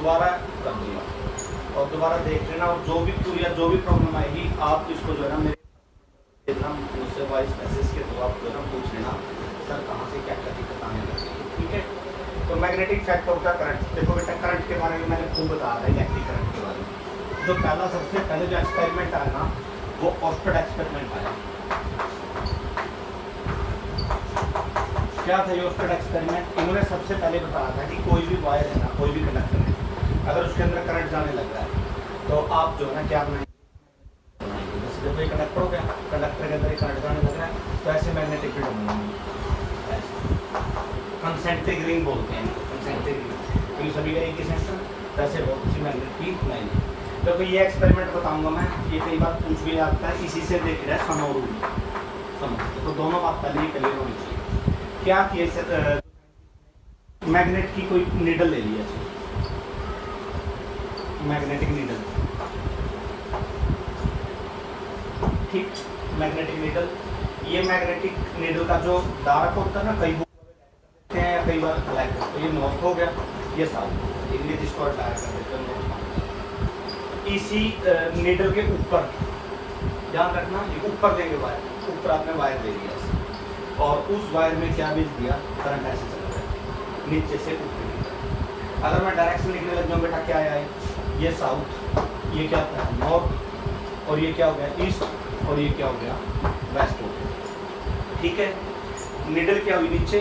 दोबारा कर दूंगा और दोबारा देख लेना, और जो भी क्यूरी या जो भी प्रॉब्लम आएगी आप इसको जो है ना मेरे मुझसे वॉइस मैसेज के थ्रू आप जो है ना पूछ लेना, सर कहाँ से क्या क्या दिक्कत आने लगी, ठीक है। तो मैग्नेटिक फैक्टर का करंट, देखो बेटा करंट के बारे में मैंने खूब बताया था, इलेक्ट्रिक करंट के बारे में। जो पहला सबसे पहले जो एक्सपेरिमेंट आया ना वो ऑस्टेड एक्सपेरिमेंट आया। क्या था ये ऑस्टेड एक्सपेरिमेंट? इन्होंने सबसे पहले बताया था कि कोई भी वायर है ना, कोई भी कंडक्टर है, अगर उसके अंदर करंट जाने लग रहा है तो आप जो है ना क्या बनाएंगे, जैसे जब ये कंडक्टर हो गया, कंडक्टर के अंदर करंट जाने लग रहा है तो ऐसे मैग्नेटिक फील्ड बनेंगे, कंसेंट्रिक रिंग बोलते हैं इनको, कंसेंट्रिक रिंग, क्योंकि सभी का एक ही सेंटर, वैसे बहुत सी मैग्नेट की लाइन। तो ये एक्सपेरिमेंट बताऊंगा मैं, ये कई बार पूछ भी आता है, इसी से देख रहा है समो रूल, समो, तो दोनों बात पहले ही क्लियर होनी चाहिए। क्या किए, मैग्नेट की कोई नीडल ले लिया, मैग्नेटिक नीडल, ठीक, मैग्नेटिक नीडल, ये मैग्नेटिक नीडल का जो डार्क होता है ना, कई बार हैं या कई बार ब्लैक, तो ये नॉर्थ हो गया, ये साउथ, इंग्लिश इसको डार्क कर देते हैं। इसी नीडल के ऊपर ध्यान रखना, ये ऊपर देंगे वायर, ऊपर आपने वायर दे दिया और उस वायर में क्या भेज दिया, करंट ऐसे चल रहा है नीचे से ऊपर की तरफ। अगर मैं डायरेक्शन लिखने लग जाऊँ बेटा, क्या है ये साउथ, ये क्या था नॉर्थ, और ये क्या हो गया ईस्ट, और ये क्या हो गया वेस्ट हो गया, ठीक है। नीडल क्या हुई नीचे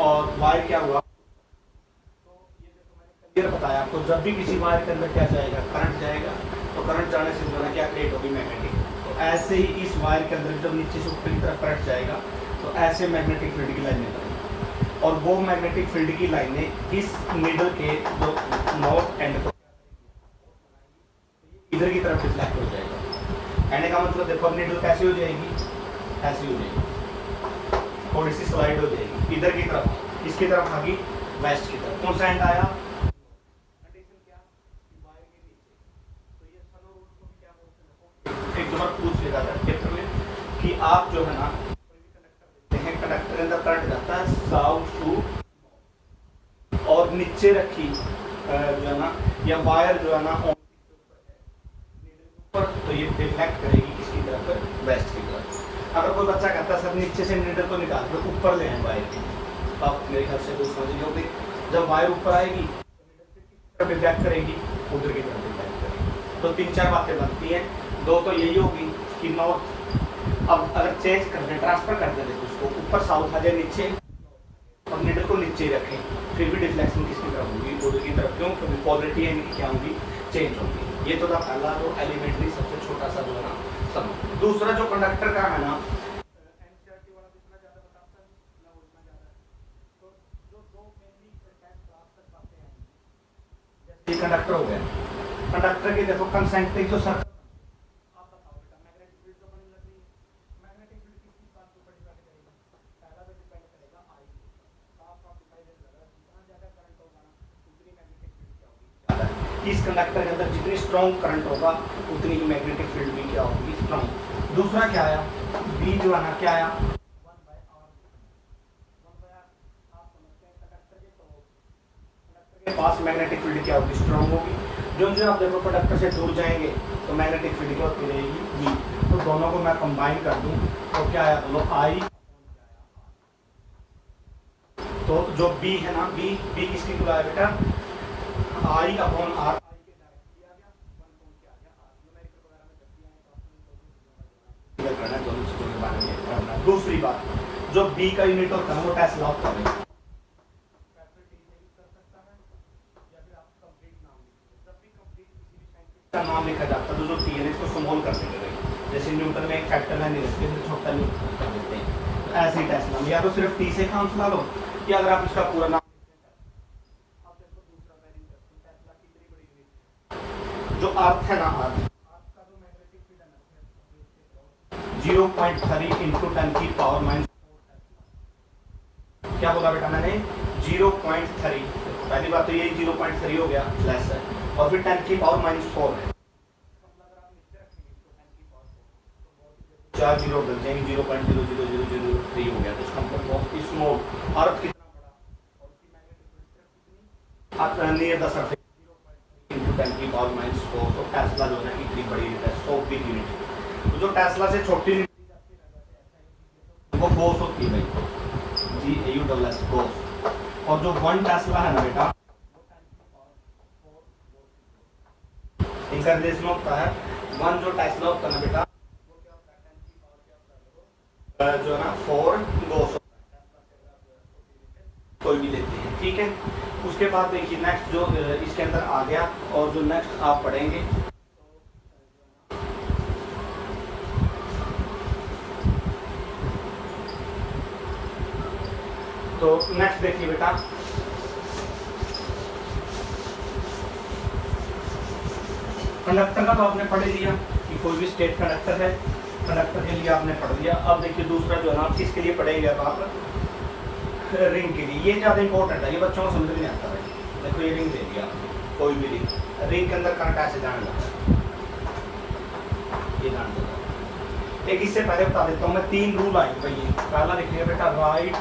और वायर क्या हुआ, तो ये देखो मैंने क्लियर बताया आपको, जब भी किसी वायर के अंदर क्या जाएगा, करंट जाएगा, तो करंट जाने से जो है क्या क्रिएट होगी, मैग्नेटिक। तो ऐसे ही इस वायर के अंदर जब नीचे से ऊपर की तरफ करंट जाएगा तो ऐसे मैग्नेटिक फील्ड की लाइनें बनेंगी, और वो मैग्नेटिक फील्ड की लाइनें इस नीडल के जो नॉर्थ एंड को इधर की तरफ रिफ्लेक्ट हो जाएगा। कहने का मतलब देखो अब नीडल कैसी हो जाएगी, ऐसी हो जाएगी, थोड़ी सी स्लाइड हो जाएगी इधर की तरफ, किसकी तरफ आ गई, वेस्ट की तरफ। कौन सा एंड आया, कंडीशन क्या, वायर के नीचे। तो ये सनो रूल को भी क्या बोलते हैं, एक बार पूछ लिया था पेपर में कि आप जो है ना कंडक्टर के अंदर करंट जाता है साउथ टू, और नीचे रखी जो है ना, या वायर जो है ना ऊपर, तो ये रिफ्लेक्ट करेगी किसकी तरफ, वेस्ट की तरफ। अगर कोई बच्चा कहता है सर नीचे से नीडल को निकाल के ऊपर ले आए वायर की, तो आप मेरे ख्याल से कुछ समझ लो, जब वायर ऊपर आएगी तो रिफ्लेक्ट करेगी, उधर की तरफ रिफ्लेक्ट करेगी। तो 3-4 बातें बनती हैं, दो तो यही होगी कि नॉर्थ, अब अगर चेंज कर दें, ट्रांसफर कर दें उसको, ऊपर साउथ आ जाए नीचे, और नीडल को नीचे ही रखें, फिर भी डिफ्लेक्शन किसकी तरफ होगी, उधर की तरफ। क्यों, क्योंकि पोलरिटी है इनकी क्या होगी, चेंज होगी। ये तो था पहला जो एलिमेंट्री सबसे छोटा सा जो है ना सब। दूसरा जो कंडक्टर का है ना, एनसीईआरटी वाला जितना ज़्यादा बताता है ना उतना ज़्यादा, तो जो दो मेनली क्लास तक बातें हैं, जैसे ये कंडक्टर हो गया, कंडक्टर के देखो कंसेंट्रिक जो सर्कल, इस कंडक्टर के अंदर जितनी स्ट्रॉन्ग करंट होगा उतनी ही मैग्नेटिक फील्ड भी क्या होगी, स्ट्रॉन्ग। दूसरा क्या आया, बी जो है ना क्या आया, 1/r, आप समझते हैं कंडक्टर के पास मैग्नेटिक फील्ड क्या होगी, स्ट्रॉन्ग होगी। जो आप देखो कंडक्टर से दूर जाएंगे तो मैग्नेटिक फील्ड क्या होती रहेगी, बी। तो दोनों को मैं कंबाइन कर दूं तो क्या आया, बोलो आई, तो जो बी है ना, बी किसकी बुलाया बेटा, आई अपॉन आर, दूसरी बात जो बी का यूनिट होता है वो टेस्ला होता है, का नाम लिखा जाता है, जो तीन है इसको स्मॉल कर देते हैं, जैसे न्यूटन में एक फैक्टर है नहीं रखते तो छोटा न्यूटन कर देते हैं, तो ऐसे ही टेस्ला में या तो सिर्फ टी से काम चला लो, या अगर आप इसका पूरा नाम जो अर्थ है ना, अर्थ का जो मैग्नेटिक फील्ड है 0.3 इंटू 10 की पावर माइनस, क्या बोला बेटा मैंने, 0.3, पहली बात तो ये 0.3 हो गया लेस है, और फिर 10 की पावर माइनस 4 है, चार जीरो बन जाएंगे, 0.00003 हो गया, तो इसका मतलब बहुत स्मॉल, अर्थ कितना बड़ा और उसकी magnetic field near the surface 10 की पावर माइनस 4, तो टेस्ला जो है ना इतनी बड़ी यूनिट है, 100 बिग यूनिट। तो जो टेस्ला से छोटी यूनिट वो गोस होती है भाई, GAUSS गोस। और जो 1 टेस्ला है ना बेटा, इनका रिलेशन होता है 1 जो टेस्ला होता है ना बेटा, वो क्या होता है 10 की पावर क्या होता है जो है ना 4 गोस होता है। कोई भी लेते हैं, ठीक है। उसके बाद देखिए नेक्स्ट जो इसके अंदर आ गया, और जो नेक्स्ट आप पढ़ेंगे तो नेक्स्ट देखिए बेटा, कंडक्टर का तो आपने पढ़ लिया कि कोई भी स्टेट कंडक्टर है, कंडक्टर के लिए आपने पढ़ लिया। अब देखिए दूसरा जो है ना, आप किसके लिए पढ़ेंगे अब आप, रिंग के लिए। ये ज़्यादा इंपॉर्टेंट है, ये बच्चों को समझ में नहीं आता है। देखो ये रिंग दे दिया, कोई भी रिंग, रिंग के अंदर करंट ऐसे जाने लगता है, ये जाने लगता है। एक इससे पहले बता देता हूँ मैं, 3 रूल आएंगे भाई। पहला देखिए बेटा राइट,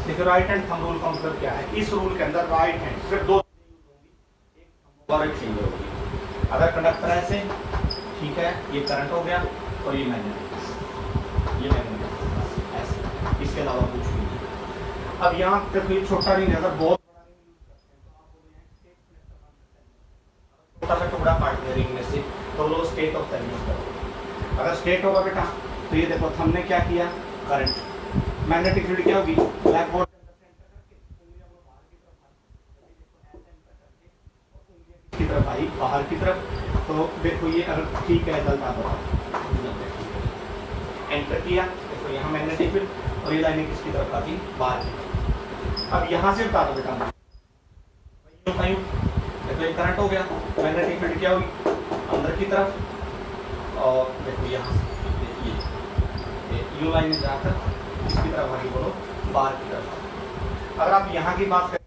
देखो राइट हैंड थंब रूल का मतलब क्या है। इस रूल के अंदर राइट हैंड सिर्फ 2 यूज होगी, एक थंब और एक फिंगर होगी। अगर कंडक्टर ऐसे, ठीक है, ये करंट हो गया, और ये मैग्नेट, ये मैग्नेट ऐसे, इसके अलावा कुछ भी नहीं। अब यहाँ तक ये छोटा रिंग है, अगर बहुत बड़ा रिंग यूज करते हैं तो आप बोलोगे स्टेट कनेक्टर मान सकते हैं। छोटा सा टुकड़ा काट दिया रिंग में से, तो वो स्टेट ऑफ द रिंग करोगे। अगर स्टेट होगा बेटा, तो ये देखो थंब ने क्या किया, करंट। मैग्नेटिक फील्ड क्या होगी, ब्लैक बोर्ड के अंदर से एंटर करके उंगलियां वो बाहर की तरफ आई, जब देखो ऐसे एंटर करके और उंगलियां किसकी तरफ आई, बाहर की तरफ। तो देखो ये अगर ठीक है गलत आप बताओ, एंटर किया, देखो यहाँ मैग्नेटिक फील्ड, और ये लाइनें किसकी तरफ आ गई, बाहर की तरफ। अब यहाँ से बता दो बेटा, देखो ये करंट हो गया, मैग्नेटिक फील्ड क्या होगी, अंदर की तरफ, और देखो यहाँ से यू लाइन में जाकर इसकी तरफ आगे बोलो, बाहर की तरफ। अगर आप यहाँ की बात करें,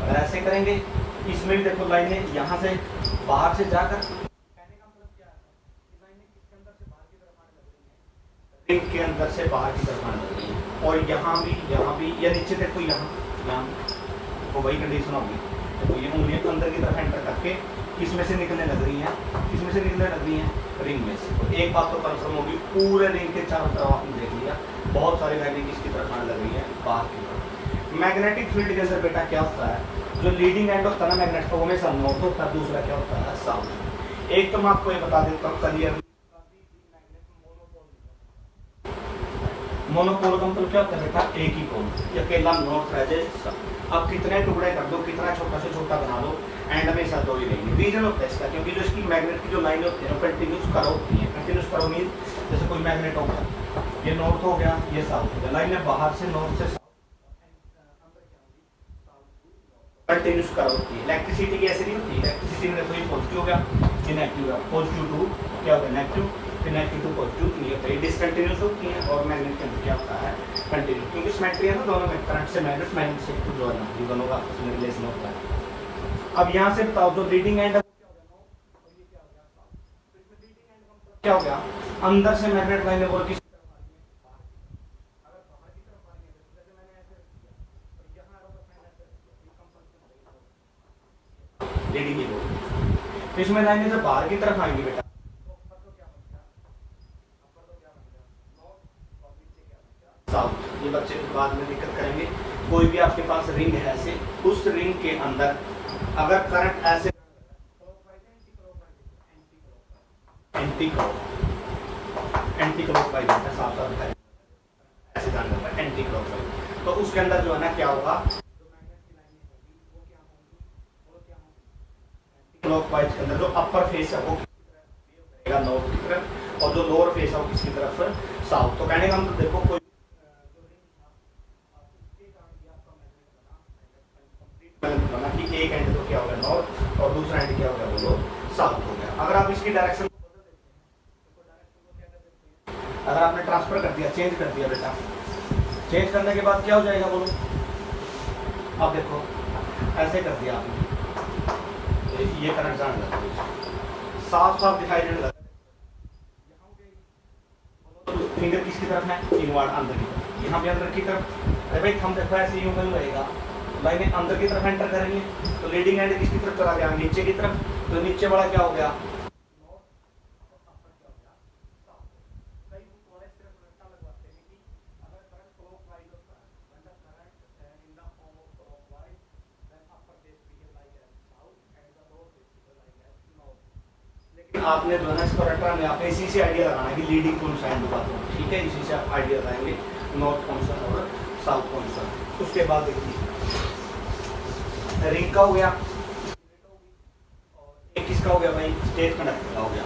अगर ऐसे करेंगे, इसमें भी देखो लाइनें यहाँ से बाहर से जाकर, कहने का मतलब क्या है, लाइनें किसके अंदर से बाहर की तरफ आने लग रही हैं, रिंग के अंदर से बाहर की तरफ आने लग रही हैं। और यहाँ भी, या नीचे देखो यहाँ तो वही कंडीशन होगी। देखो ये उंगलियां अंदर की तरफ एंटर करके किसमें से निकलने लग रही हैं, किसमें से निकलने लग रही हैं, रिंग में से। तो एक बात तो कंफर्म होगी, पूरे रिंग के चारों तरफ आपने देख लिया, बहुत सारी लाइनें किसकी तरफ आने लग रही हैं, बाहर की तरफ। मैग्नेटिक फील्ड के अंदर बेटा क्या होता है, जो लीडिंग एंड होता है ना मैग्नेट का, वो हमेशा नॉर्थ होता है, दूसरा क्या होता है, साउथ। एक तो मैं आपको ये बता देता हूँ क्लियर, मोनोपोल का मतलब क्या होता है बेटा, एक ही पोल, अकेला नॉर्थ रह जाए। अब कितने टुकड़े कर दो, कितना छोटा से छोटा बना दो, एंड में ऐसा दो ही रहेंगे। रीजन होता है इसका, क्योंकि जो इसकी मैग्नेट की जो लाइन होती है कंटिन्यूस करो होती है। कंटिन्यूस करो मीन जैसे कोई मैग्नेट हो गया, ये नॉर्थ हो गया, ये साउथ हो गया, लाइन में बाहर से नॉर्थ से कंटिन्यूस करो होती है। इलेक्ट्रिसिटी की ऐसे नहीं होती है, इलेक्ट्रिसिटी में देखो ये पॉजिटिव हो गया, ये नेगेटिव हो गया, पॉजिटिव टू क्या हो गया नेगेटिव, फिर नेगेटिव टू पॉजिटिव नहीं होता, ये डिसकंटिन्यूस होती है। और मैग्नेट के अंदर क्या होता है, कंटिन्यूस, क्योंकि सिमेट्री है ना दोनों में, करंट से मैग्नेट, मैग्नेट से जो है ना, ये दोनों का आपस में रिलेशन होता है। अब यहाँ से बताओ, जो रीडिंग एंड क्या हो गया, अंदर से मैग्नेट लाइनें बोल किस तरफ आ रही है, अगर बाहर की तरफ आ रही है, जैसे मैंने ऐसे रख दिया, तो यहाँ मैंने ऐसे रख दिया, ये कंपल्सन रीडिंग की बोल। तो इसमें लाइनें जब बाहर की तरफ आएंगी बेटा, तो ऊपर तो क्या बन गया, ऊपर तो क्या बन गया, नॉर्थ, और नीचे क्या बन गया, साउथ। ये बच्चे बाद में दिक्कत करेंगे। कोई भी आपके पास रिंग है ऐसे, उस रिंग के अंदर अगर करंट ऐसे एंटी क्लॉकवाइज होता है, साफ साफ दिखाई ऐसे जान जाता है एंटी क्लॉकवाइज। तो उसके अंदर जो है ना क्या होगा, जो मैग्नेट की लाइनें होगी वो क्या होंगी, एंटी क्लॉकवाइज के अंदर जो अपर फेस है वो किसकी तरफ वेव करेगा, नॉर्थ की तरफ, और जो लोअर फेस है वो किसकी तरफ, साउथ। तो कहने का मतलब देखो, कोई जो रिंग था उसके कारण भी आपका मैग्नेट बना कि एक एंड तो क्या होगा नॉर्थ, और दूसरा एंड क्या होगा, बोलो साउथ हो गया। अगर आप इसकी डायरेक्शन अगर आपने ट्रांसफर कर दिया, चेंज कर दिया बेटा, चेंज करने के बाद क्या हो जाएगा बोलो, अब देखो ऐसे कर दिया आपने, ये करंट जाने लगा, साफ साफ दिखाई देने लगा। फिंगर किसकी तरफ है, इनवर्ड अंदर की तरफ, यहाँ भी अंदर की तरफ, अरे भाई हम देखो ऐसे यूं कहीं रहेगा, लाइनें अंदर की तरफ एंटर करेंगे तो लीडिंग एंड किसकी तरफ चला गया, नीचे की तरफ, तो नीचे वाला क्या हो गया, आपने जो है ना इसको रटना में आपने इसी से आइडिया लगाना है कि लीडिंग कौन सा हैंड हुआ, ठीक है, इसी से आप आइडिया लगाएंगे नॉर्थ कौन सा और साउथ कौन सा। उसके बाद देखिए रिंग का हो गया और एक किसका हो गया भाई, स्टेट कंडक्टर का हो गया।